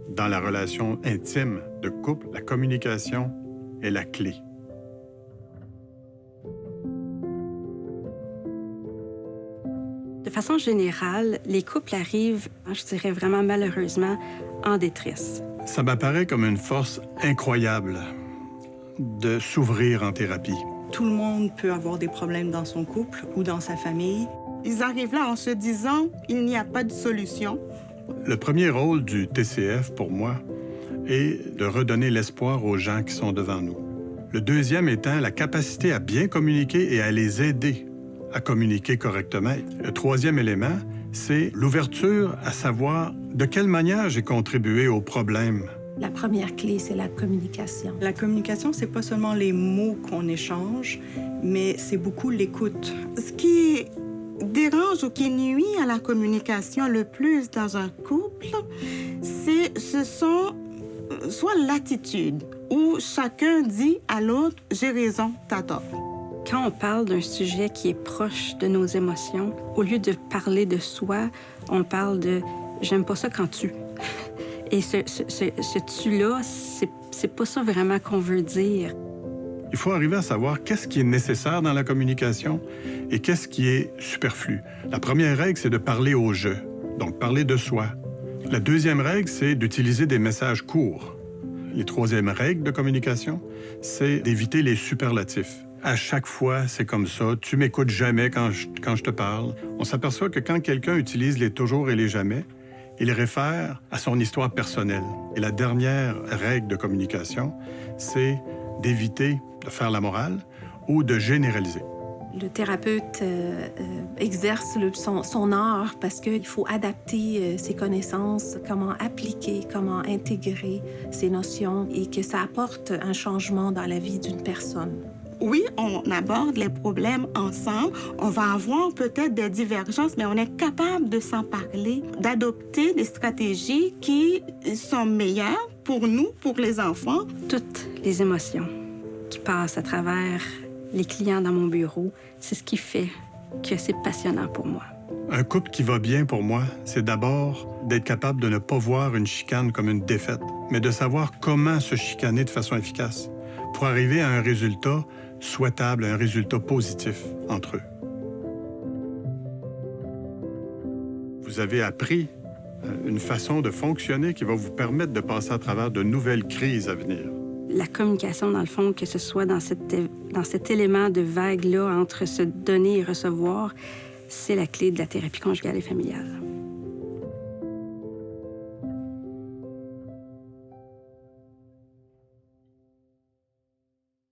Dans la relation intime de couple, la communication est la clé. De façon générale, les couples arrivent, je dirais vraiment malheureusement, en détresse. Ça m'apparaît comme une force incroyable de s'ouvrir en thérapie. Tout le monde peut avoir des problèmes dans son couple ou dans sa famille. Ils arrivent là en se disant « il n'y a pas de solution ». Le premier rôle du TCF, pour moi, est de redonner l'espoir aux gens qui sont devant nous. Le deuxième étant la capacité à bien communiquer et à les aider à communiquer correctement. Le troisième élément, c'est l'ouverture à savoir de quelle manière j'ai contribué au problème. La première clé, c'est la communication. La communication, c'est pas seulement les mots qu'on échange, mais c'est beaucoup l'écoute. Ce qui dérange ou qui nuit à la communication le plus dans un couple, ce sont soit l'attitude où chacun dit à l'autre « j'ai raison, t'as tort ». Quand on parle d'un sujet qui est proche de nos émotions, au lieu de parler de soi, on parle de « j'aime pas ça quand tu ». Et ce tu-là, c'est pas ça vraiment qu'on veut dire. Il faut arriver à savoir qu'est-ce qui est nécessaire dans la communication et qu'est-ce qui est superflu. La première règle, c'est de parler au « je », donc parler de soi. La deuxième règle, c'est d'utiliser des messages courts. Les troisième règles de communication, c'est d'éviter les superlatifs. À chaque fois, c'est comme ça. Tu m'écoutes jamais quand je te parle. On s'aperçoit que quand quelqu'un utilise les toujours et les jamais, il réfère à son histoire personnelle. Et la dernière règle de communication, c'est d'éviter de faire la morale ou de généraliser. Le thérapeute exerce son art parce qu'il faut adapter ses connaissances, comment appliquer, comment intégrer ces notions et que ça apporte un changement dans la vie d'une personne. Oui, on aborde les problèmes ensemble. On va avoir peut-être des divergences, mais on est capable de s'en parler, d'adopter des stratégies qui sont meilleures pour nous, pour les enfants. Toutes les émotions qui passent à travers les clients dans mon bureau, c'est ce qui fait que c'est passionnant pour moi. Un couple qui va bien pour moi, c'est d'abord d'être capable de ne pas voir une chicane comme une défaite, mais de savoir comment se chicaner de façon efficace pour arriver à un résultat souhaitable, un résultat positif entre eux. Vous avez appris une façon de fonctionner qui va vous permettre de passer à travers de nouvelles crises à venir. La communication, dans le fond, que ce soit dans cet élément de vague-là entre se donner et recevoir, c'est la clé de la thérapie conjugale et familiale.